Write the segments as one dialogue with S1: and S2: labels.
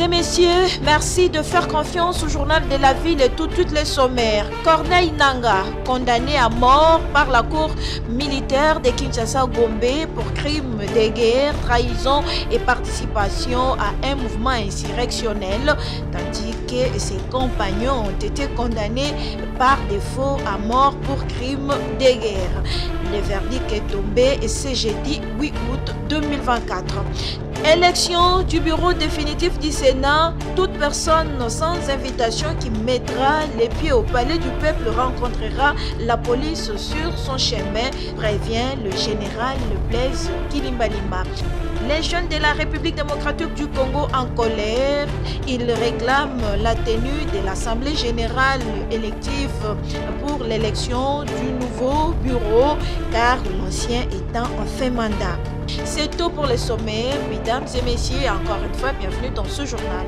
S1: et messieurs, merci de faire confiance au journal de la ville et tout de suite les sommaires. Corneille Nangaa, condamné à mort par la cour militaire de Kinshasa-Gombe pour crimes de guerre, trahison et participation à un mouvement insurrectionnel, tandis que ses compagnons ont été condamnés par défaut à mort pour crimes de guerre. Le verdict est tombé ce jeudi 8 août 2024. Élection du bureau définitif du Sénat. Toute personne sans invitation qui mettra les pieds au palais du peuple rencontrera la police sur son chemin, prévient le général Blaise Kilimbalima. Les jeunes de la République démocratique du Congo en colère, ils réclament la tenue de l'Assemblée générale élective pour l'élection du nouveau bureau, car l'ancien étant en fin mandat. C'est tout pour les sommaires, mesdames et messieurs, encore une fois, bienvenue dans ce journal.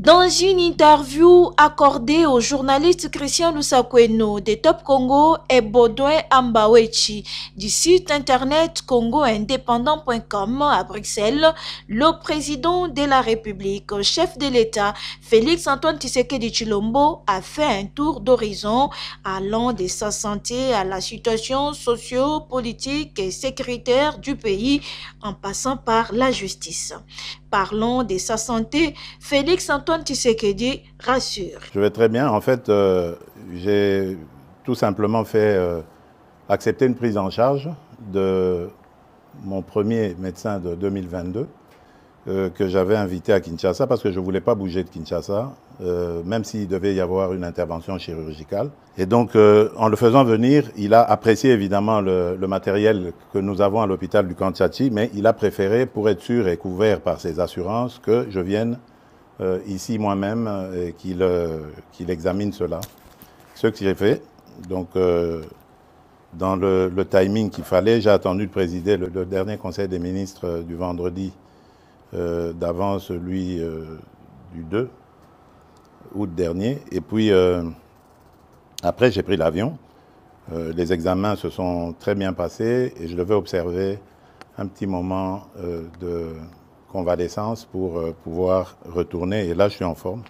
S1: Dans une interview accordée au journaliste Christian Lusakweno de Top Congo et Baudouin Ambawechi du site internet congoindépendant.com à Bruxelles, le président de la République, chef de l'État, Félix-Antoine Tshisekedi Tshilombo, a fait un tour d'horizon allant de sa santé à la situation socio-politique et sécuritaire du pays en passant par la justice. Parlons de sa santé, Félix-Antoine Tshisekedi rassure.
S2: Je vais très bien. En fait, j'ai tout simplement fait accepter une prise en charge de mon premier médecin de 2022 que j'avais invité à Kinshasa parce que je ne voulais pas bouger de Kinshasa, même s'il devait y avoir une intervention chirurgicale. Et donc, en le faisant venir, il a apprécié évidemment le matériel que nous avons à l'hôpital du Kantiachi, mais il a préféré, pour être sûr et couvert par ses assurances, que je vienne ici moi-même et qu'il examine cela. Ce que j'ai fait. Donc, dans le timing qu'il fallait, j'ai attendu de présider le dernier conseil des ministres du vendredi d'avant celui du 2 août dernier. Et puis, après, j'ai pris l'avion. Les examens se sont très bien passés et je devais observer un petit moment de convalescence pour pouvoir retourner. Et là, je suis en forme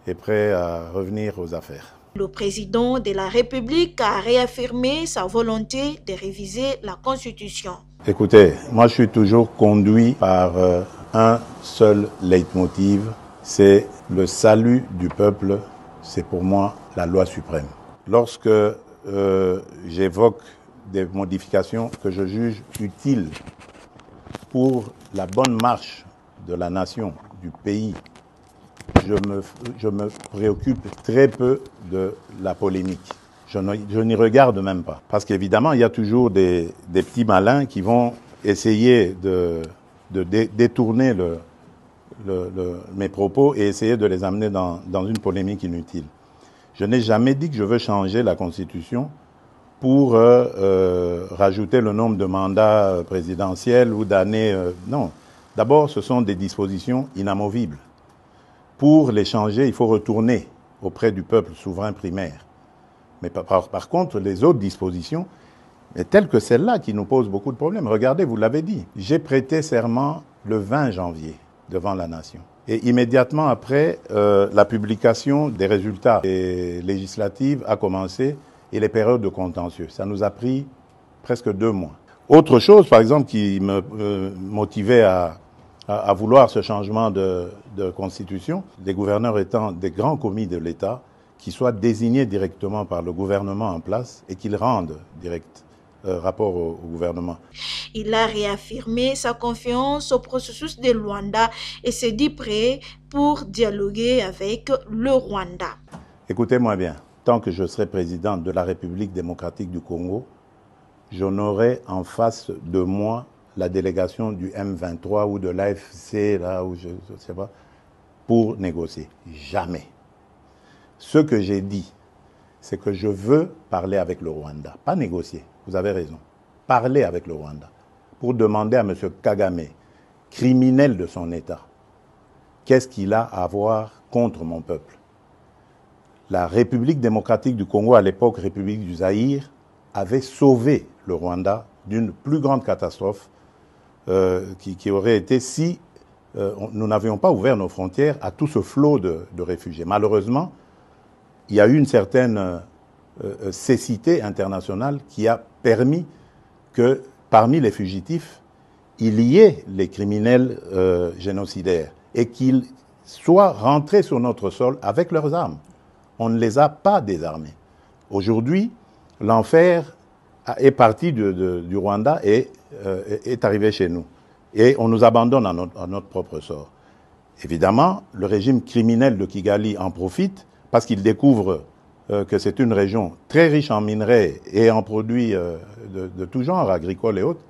S2: et prêt à revenir aux affaires.
S1: Le président de la République a réaffirmé sa volonté de réviser la Constitution.
S2: Écoutez, moi je suis toujours conduit par un seul leitmotiv, c'est le salut du peuple, c'est pour moi la loi suprême. Lorsque j'évoque des modifications que je juge utiles pour la bonne marche de la nation, du pays, je me préoccupe très peu de la polémique. Je n'y regarde même pas. Parce qu'évidemment, il y a toujours des petits malins qui vont essayer de détourner mes propos et essayer de les amener dans une polémique inutile. Je n'ai jamais dit que je veux changer la Constitution pour rajouter le nombre de mandats présidentiels ou d'années. Non. D'abord, ce sont des dispositions inamovibles. Pour les changer, il faut retourner auprès du peuple souverain primaire. Mais par contre, les autres dispositions, telles que celle-là, qui nous posent beaucoup de problèmes. Regardez, vous l'avez dit, j'ai prêté serment le 20 janvier devant la nation. Et immédiatement après, la publication des résultats des législatives a commencé et les périodes de contentieux. Ça nous a pris presque 2 mois. Autre chose, par exemple, qui me motivait à vouloir ce changement de constitution, les gouverneurs étant des grands commis de l'État, qui soient désignés directement par le gouvernement en place et qu'ils rendent direct rapport au gouvernement.
S1: Il a réaffirmé sa confiance au processus de Luanda et s'est dit prêt pour dialoguer avec le Rwanda.
S2: Écoutez-moi bien, tant que je serai président de la République démocratique du Congo, je n'aurai en face de moi la délégation du M23 ou de l'AFC, là où je ne sais pas, pour négocier. Jamais. Ce que j'ai dit, c'est que je veux parler avec le Rwanda, pas négocier, vous avez raison, parler avec le Rwanda, pour demander à M. Kagame, criminel de son État, qu'est-ce qu'il a à voir contre mon peuple. La République démocratique du Congo, à l'époque République du Zaïre, avait sauvé le Rwanda d'une plus grande catastrophe qui aurait été si nous n'avions pas ouvert nos frontières à tout ce flot de réfugiés. Malheureusement, il y a eu une certaine cécité internationale qui a permis que parmi les fugitifs, il y ait les criminels génocidaires et qu'ils soient rentrés sur notre sol avec leurs armes. On ne les a pas désarmés. Aujourd'hui, l'enfer est parti du Rwanda et est arrivé chez nous. Et on nous abandonne à notre propre sort. Évidemment, le régime criminel de Kigali en profite parce qu'il découvre que c'est une région très riche en minerais et en produits de tout genre, agricoles et autres.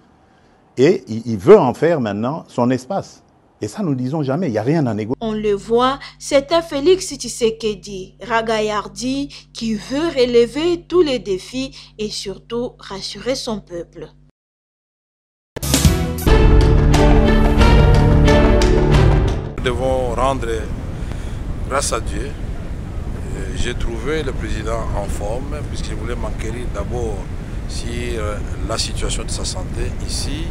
S2: Et il veut en faire maintenant son espace. Et ça, nous disons jamais, il n'y a rien à négocier.
S1: On le voit, c'est un Félix Tshisekedi, ragaillardi, qui veut relever tous les défis et surtout rassurer son peuple.
S3: Nous devons rendre grâce à Dieu. J'ai trouvé le président en forme puisqu'il voulait m'enquérir d'abord sur la situation de sa santé ici.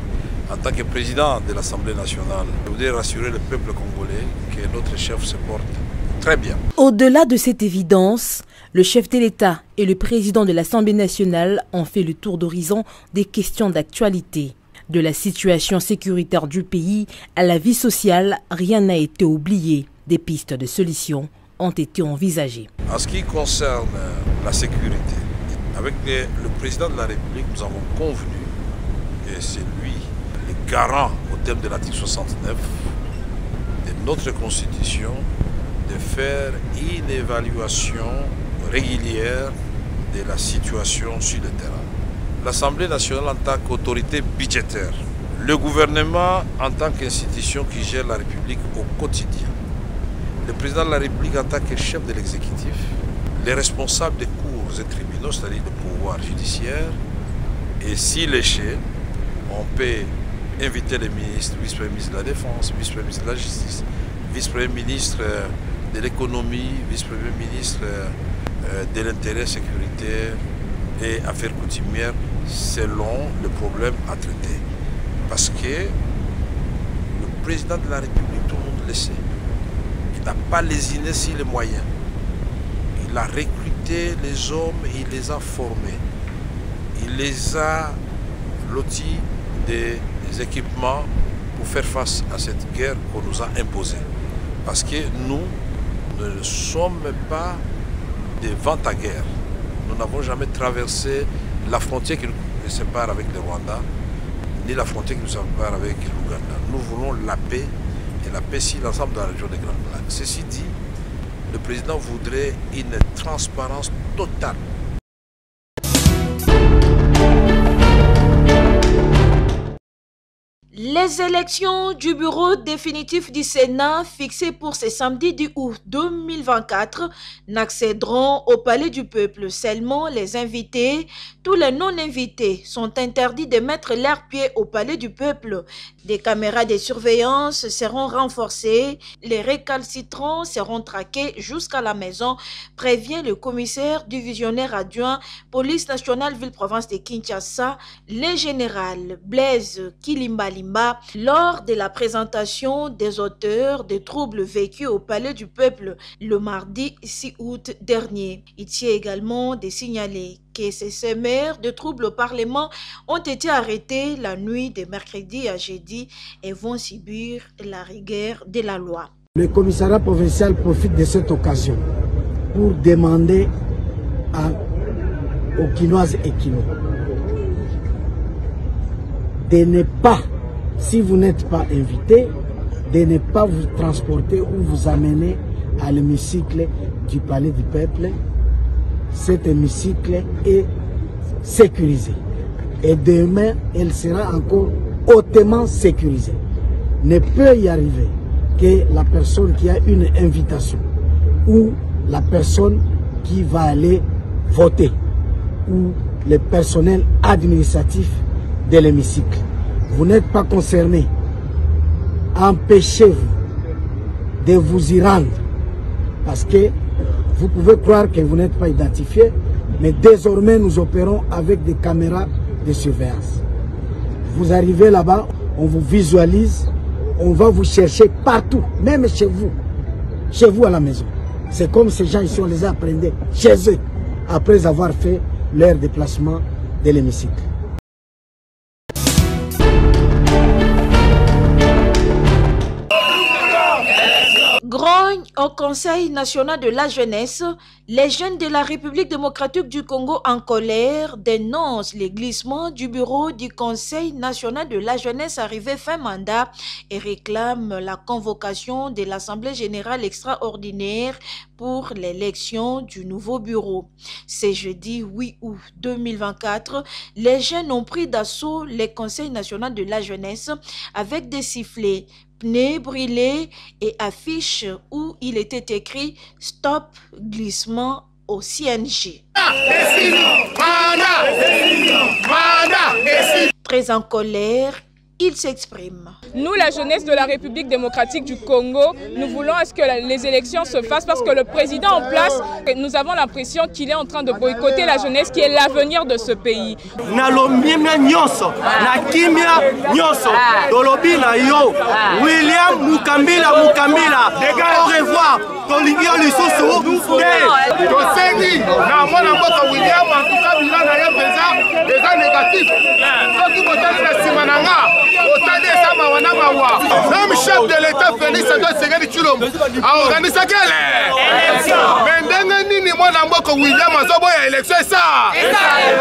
S3: En tant que président de l'Assemblée nationale, je voudrais rassurer le peuple congolais que notre chef se porte très bien.
S4: Au-delà de cette évidence, le chef de l'État et le président de l'Assemblée nationale ont fait le tour d'horizon des questions d'actualité. De la situation sécuritaire du pays à la vie sociale, rien n'a été oublié. Des pistes de solutions ont été envisagées.
S3: En ce qui concerne la sécurité, avec le président de la République, nous avons convenu, et c'est lui le garant au terme de l'article 69 de notre Constitution, de faire une évaluation régulière de la situation sur le terrain. L'Assemblée nationale en tant qu'autorité budgétaire, le gouvernement en tant qu'institution qui gère la République au quotidien, le président de la République en tant que chef de l'exécutif, les responsables des cours et tribunaux, c'est-à-dire le pouvoir judiciaire, et s'il est chez, on peut inviter les ministres, vice-premier ministre de la Défense, vice-premier ministre de la Justice, vice-premier ministre de l'économie, vice-premier ministre de l'intérêt sécuritaire et affaires coutumières, selon le problème à traiter. Parce que le président de la République, tout le monde le sait, il n'a pas lésiné sur les moyens. Il a recruté les hommes et il les a formés. Il les a lotis des équipements pour faire face à cette guerre qu'on nous a imposée. Parce que nous ne sommes pas des vents à guerre. Nous n'avons jamais traversé la frontière qui nous sépare avec le Rwanda, ni la frontière qui nous sépare avec l'Ouganda. Nous voulons la paix, et la paix sur l'ensemble de la région des Grandes Lacs. Ceci dit, le président voudrait une transparence totale.
S1: Les élections du bureau définitif du Sénat fixées pour ce samedi 10 août 2024 n'accéderont au Palais du Peuple. Seulement les invités, tous les non-invités sont interdits de mettre leurs pieds au Palais du Peuple. Des caméras de surveillance seront renforcées. Les récalcitrants seront traqués jusqu'à la maison, prévient le commissaire divisionnaire adjoint Police nationale ville-province de Kinshasa, le général Blaise Kilimbalimba, lors de la présentation des auteurs des troubles vécus au Palais du Peuple le mardi 6 août dernier. Il tient également de signaler que ces semeurs de troubles au Parlement ont été arrêtés la nuit de mercredi à jeudi et vont subir la rigueur de la loi.
S5: Le commissariat provincial profite de cette occasion pour demander aux Kinoises et Kinois de ne pas, si vous n'êtes pas invité, de ne pas vous transporter ou vous amener à l'hémicycle du Palais du Peuple. Cet hémicycle est sécurisé. Et demain, elle sera encore hautement sécurisée. Ne peut y arriver que la personne qui a une invitation ou la personne qui va aller voter ou le personnel administratif de l'hémicycle. Vous n'êtes pas concerné. Empêchez-vous de vous y rendre parce que vous pouvez croire que vous n'êtes pas identifié, mais désormais nous opérons avec des caméras de surveillance. Vous arrivez là-bas, on vous visualise, on va vous chercher partout, même chez vous à la maison. C'est comme ces gens ici, on les apprenait chez eux, après avoir fait leur déplacement de l'hémicycle.
S1: Grogne au Conseil national de la jeunesse, les jeunes de la République démocratique du Congo en colère dénoncent les glissements du bureau du Conseil national de la jeunesse arrivé fin mandat et réclament la convocation de l'Assemblée générale extraordinaire pour l'élection du nouveau bureau. C'est jeudi 8 août 2024, les jeunes ont pris d'assaut le Conseil national de la jeunesse avec des sifflets, pneus brûlés et affiches où il était écrit « Stop glissement au CNJ ». Très en colère, il s'exprime.
S6: Nous, la jeunesse de la République démocratique du Congo, nous voulons à ce que les élections se fassent parce que le président en place, nous avons l'impression qu'il est en train de boycotter la jeunesse qui est l'avenir de ce pays.
S7: William Mukambila, au revoir.
S8: Même chef de l'État Félix Tshisekedi Tshilombo a organisé quelle élection?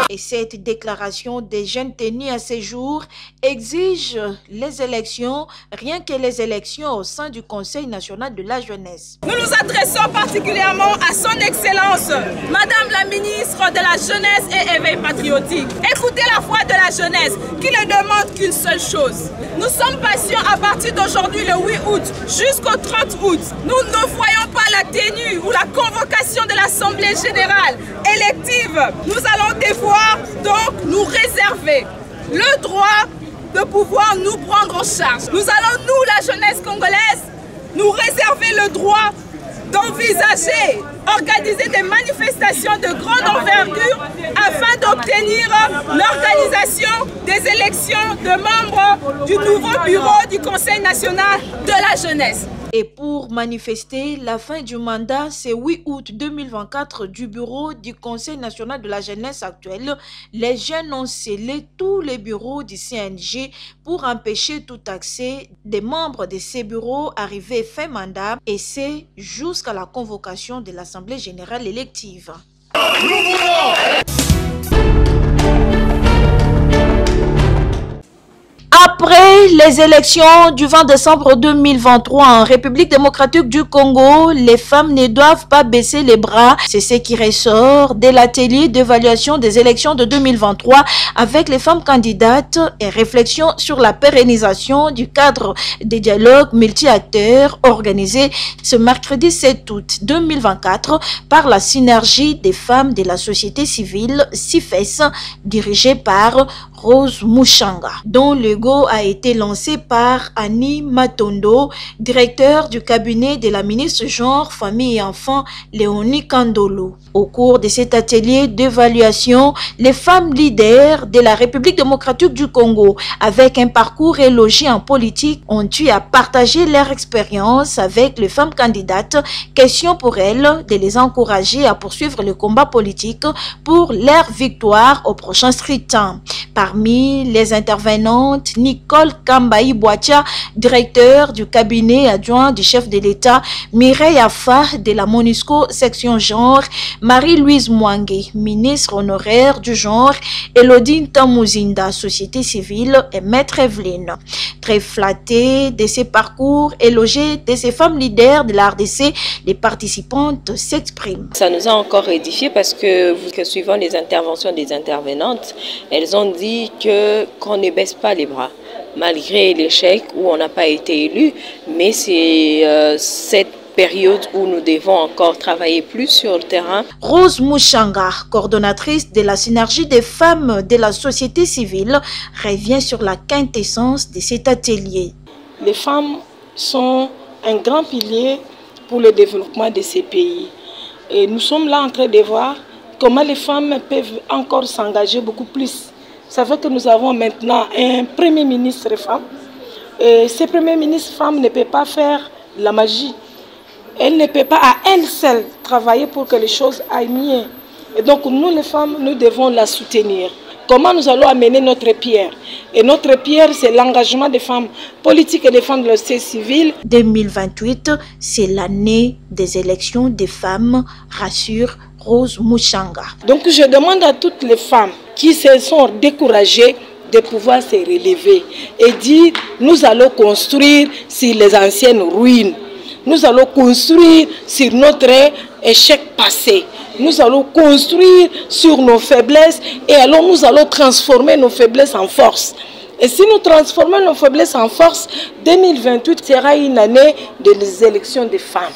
S1: Et cette déclaration des jeunes tenus à ces jours exige les élections, rien que les élections au sein du Conseil national de la jeunesse.
S9: Nous nous adressons particulièrement à son Excellence, Madame la ministre de la Jeunesse et Éveil patriotique. Écoutez la voix de la jeunesse qui ne demande qu'une seule chose. Nous sommes patients à partir d'aujourd'hui le 8 août jusqu'au 30 août. Nous ne voyons pas la tenue ou la convocation de l'Assemblée générale élective. Nous allons devoir donc nous réserver le droit de pouvoir nous prendre en charge. Nous allons, nous, la jeunesse congolaise, nous réserver le droit d'envisager, organiser des manifestations de grande envergure afin d'obtenir l'organisation des élections de membres du nouveau bureau du Conseil national de la jeunesse.
S1: Et pour manifester la fin du mandat, c'est 8 août 2024 du bureau du Conseil national de la jeunesse actuel, les jeunes ont scellé tous les bureaux du CNJ pour empêcher tout accès des membres de ces bureaux arrivés fin mandat, et c'est jusqu'à la convocation de l'Assemblée générale élective. Après les élections du 20 décembre 2023 en République démocratique du Congo, les femmes ne doivent pas baisser les bras. C'est ce qui ressort de l'atelier d'évaluation des élections de 2023 avec les femmes candidates et réflexion sur la pérennisation du cadre des dialogues multi-acteurs organisé ce mercredi 7 août 2024 par la synergie des femmes de la société civile CIFES dirigée par Rose Mushanga, dont le go a été lancé par Annie Matondo, directeur du cabinet de la ministre Genre, Famille et Enfants, Léonie Kandolo. Au cours de cet atelier d'évaluation, les femmes leaders de la République démocratique du Congo, avec un parcours élogié en politique, ont eu à partager leur expérience avec les femmes candidates. Question pour elles de les encourager à poursuivre le combat politique pour leur victoire au prochain scrutin. Parmi les intervenantes, Nicole Kambaï Boatia, directeur du cabinet adjoint du chef de l'État, Mireille Afa de la MONUSCO section genre, Marie-Louise Mwange, ministre honoraire du genre, Elodine Tamuzinda, société civile, et Maître Evelyne. Très flattés de ces parcours, élogés de ces femmes leaders de la RDC, les participantes s'expriment.
S10: Ça nous a encore édifié parce que suivant les interventions des intervenantes, elles ont dit qu'on ne baisse pas les bras. Malgré l'échec où on n'a pas été élu, mais c'est cette période où nous devons encore travailler plus sur le terrain.
S1: Rose Mushanga, coordonnatrice de la synergie des femmes de la société civile, revient sur la quintessence de cet atelier.
S11: Les femmes sont un grand pilier pour le développement de ces pays. Et nous sommes là en train de voir comment les femmes peuvent encore s'engager beaucoup plus Ça fait que nous avons maintenant un Premier ministre femme. Et ce Premier ministre femme ne peut pas faire la magie. Elle ne peut pas à elle seule travailler pour que les choses aillent mieux. Et donc nous les femmes, nous devons la soutenir. Comment nous allons amener notre pierre? Et notre pierre, c'est l'engagement des femmes politiques et des femmes de la société civile.
S1: 2028, c'est l'année des élections des femmes, rassure Rose Muchanga.
S11: Donc je demande à toutes les femmes qui se sont découragées de pouvoir se relever et dire nous allons construire sur les anciennes ruines. Nous allons construire sur notre échec passé. Nous allons construire sur nos faiblesses et alors nous allons transformer nos faiblesses en force. Et si nous transformons nos faiblesses en force, 2028 sera une année des élections des femmes.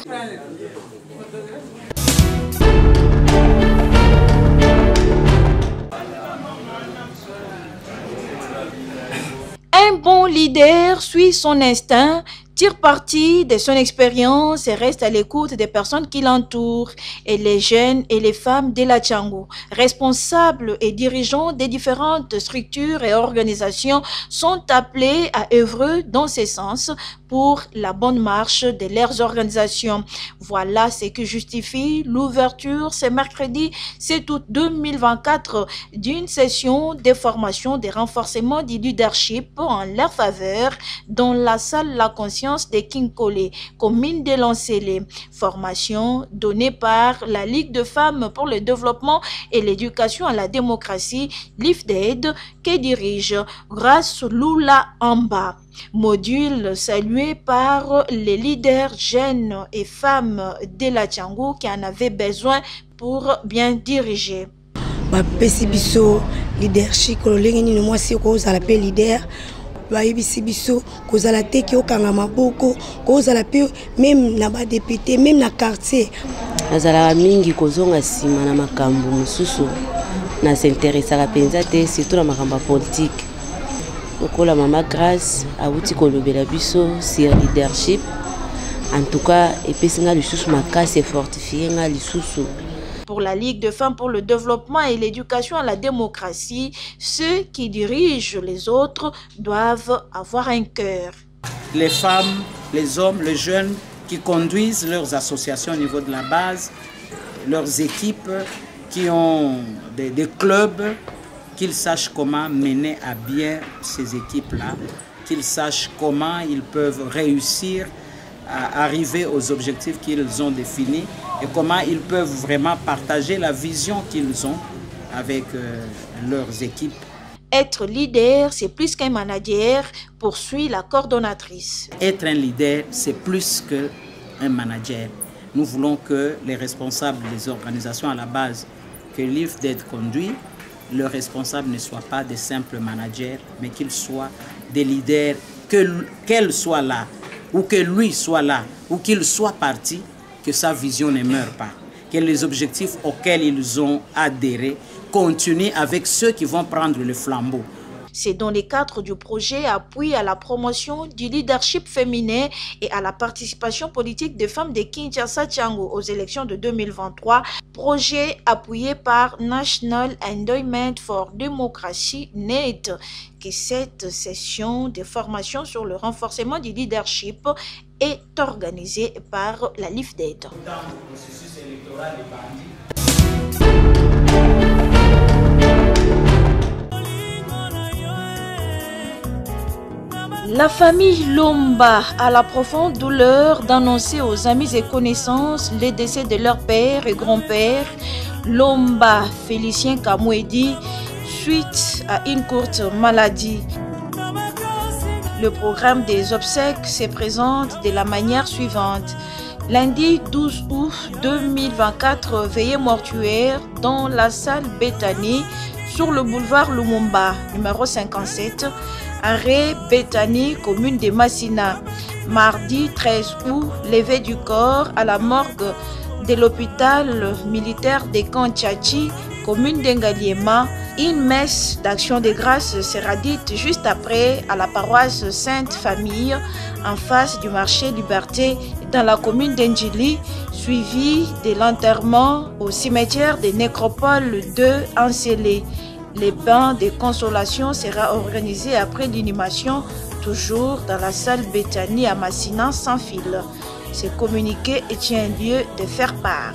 S1: Un bon leader suit son instinct, tire parti de son expérience et reste à l'écoute des personnes qui l'entourent. Et les jeunes et les femmes de la Tchango, responsables et dirigeants des différentes structures et organisations, sont appelés à œuvrer dans ce sens pour la bonne marche de leurs organisations. Voilà ce qui justifie l'ouverture ce mercredi 7 août 2024 d'une session de formation de renforcement du leadership en leur faveur dans la salle La Conscience de Kinkole, commune de Lancélé. Formation donnée par la Ligue de femmes pour le développement et l'éducation à la démocratie, l'IFDED, que dirige Grace Lula Amba. Module salué par les leaders jeunes et femmes de la Tchango qui en avaient besoin pour bien diriger.
S12: Bapesi biso leadership kololenge ni moi si ko za la pe leader bayebisi biso ko za la te ki okanga maboko ko za la pe même na ba député même na quartier
S13: azala mingi kozonga sima na makambo mususu na s'intéressera penza te surtout na makambo politique. Okola Mama Grace awuti kolobela biso sur leadership en tout cas epesinga lisusu makasi fortifier nga lisusu.
S1: Pour la Ligue de femmes pour le développement et l'éducation à la démocratie, ceux qui dirigent les autres doivent avoir un cœur.
S14: Les femmes, les hommes, les jeunes qui conduisent leurs associations au niveau de la base, leurs équipes, qui ont des clubs, qu'ils sachent comment mener à bien ces équipes-là, qu'ils sachent comment ils peuvent réussir à arriver aux objectifs qu'ils ont définis et comment ils peuvent vraiment partager la vision qu'ils ont avec leurs équipes.
S1: Être leader, c'est plus qu'un manager, poursuit la coordonnatrice.
S14: Être un leader, c'est plus qu'un manager. Nous voulons que les responsables des organisations à la base que l'IFDED conduit, leurs responsables ne soient pas des simples managers, mais qu'ils soient des leaders, qu'elle soit là, ou que lui soit là, ou qu'il soit parti, que sa vision ne meure pas. Que les objectifs auxquels ils ont adhéré continuent avec ceux qui vont prendre le flambeau.
S1: C'est dans le cadre du projet appui à la promotion du leadership féminin et à la participation politique des femmes de Kinshasa Tchango aux élections de 2023, projet appuyé par National Endowment for Democracy NED, que cette session de formation sur le renforcement du leadership est organisée par la LIFDED. La famille Lomba a la profonde douleur d'annoncer aux amis et connaissances le décès de leur père et grand-père, Lomba Félicien Kamouedi, suite à une courte maladie. Le programme des obsèques se présente de la manière suivante. Lundi 12 août 2024, veillée mortuaire dans la salle Bethany sur le boulevard Lumumba, numéro 57, arrêt Bethany, commune de Massina. Mardi 13 août, levée du corps à la morgue de l'hôpital militaire de Kanchachi, commune d'Engaliema. Une messe d'action de grâce sera dite juste après à la paroisse Sainte-Famille en face du marché Liberté dans la commune d'Endjili, suivi de l'enterrement au cimetière de Nécropole de Ancélé. Les bains de consolation sera organisé après l'inhumation, toujours dans la salle Bethany à Massina sans fil. Ce communiqué est un lieu de faire part.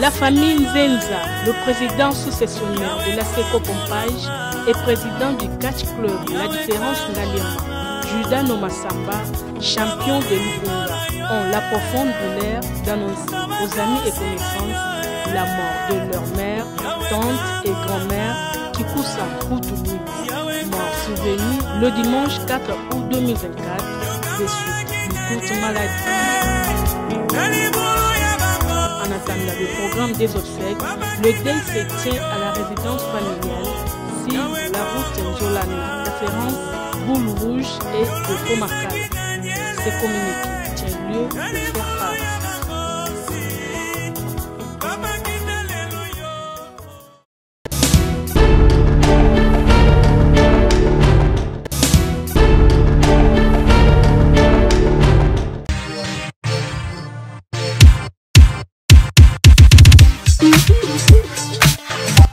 S11: La famille Nzenza, le président successionnaire de la SECO Pompage et président du Catch Club La Différence Ngaliema, Judas Nomasamba, champion de Lubunga, ont la profonde douleur d'annoncer aux amis et connaissances la mort de leur mère, tante et grand-mère Kikusa Koutoubou, mort survenue le dimanche 4 août 2024 des suites d'une courte maladie. En attendant le programme des obsèques, le deuil se tient à la résidence familiale sur la route Njolana, référence Boule Rouge et de Komakala. Ces communiqués tiennent lieu de faire part.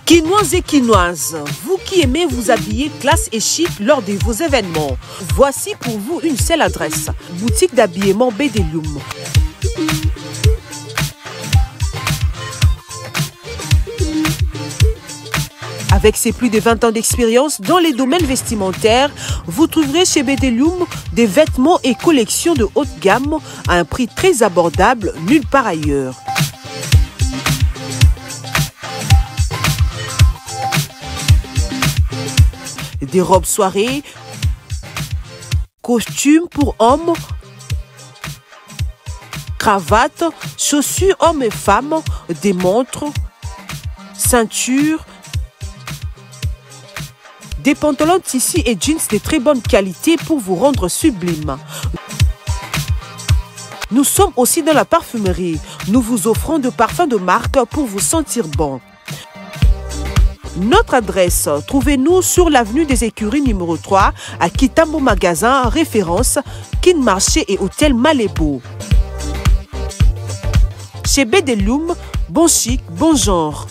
S15: Quinoises et quinoises, vous qui aimez vous habiller classe et chic lors de vos événements, voici pour vous une seule adresse, boutique d'habillement Bedelium. Avec ses plus de 20 ans d'expérience dans les domaines vestimentaires, vous trouverez chez Bedelium des vêtements et collections de haute gamme à un prix très abordable nulle part ailleurs. Des robes soirées, costumes pour hommes, cravates, chaussures hommes et femmes, des montres, ceintures, des pantalons tissus et jeans de très bonne qualité pour vous rendre sublime. Nous sommes aussi dans la parfumerie. Nous vous offrons de parfums de marque pour vous sentir bon. Notre adresse, trouvez-nous sur l'avenue des Écuries numéro 3 à Kitambo Magasin, référence Kin Marché et Hôtel Malébo. Chez Bedelium, bon chic, bon genre.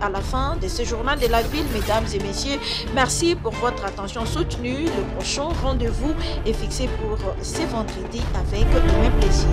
S1: À la fin de ce journal de la ville, mesdames et messieurs, merci pour votre attention soutenue. Le prochain rendez-vous est fixé pour ce vendredi avec le même plaisir.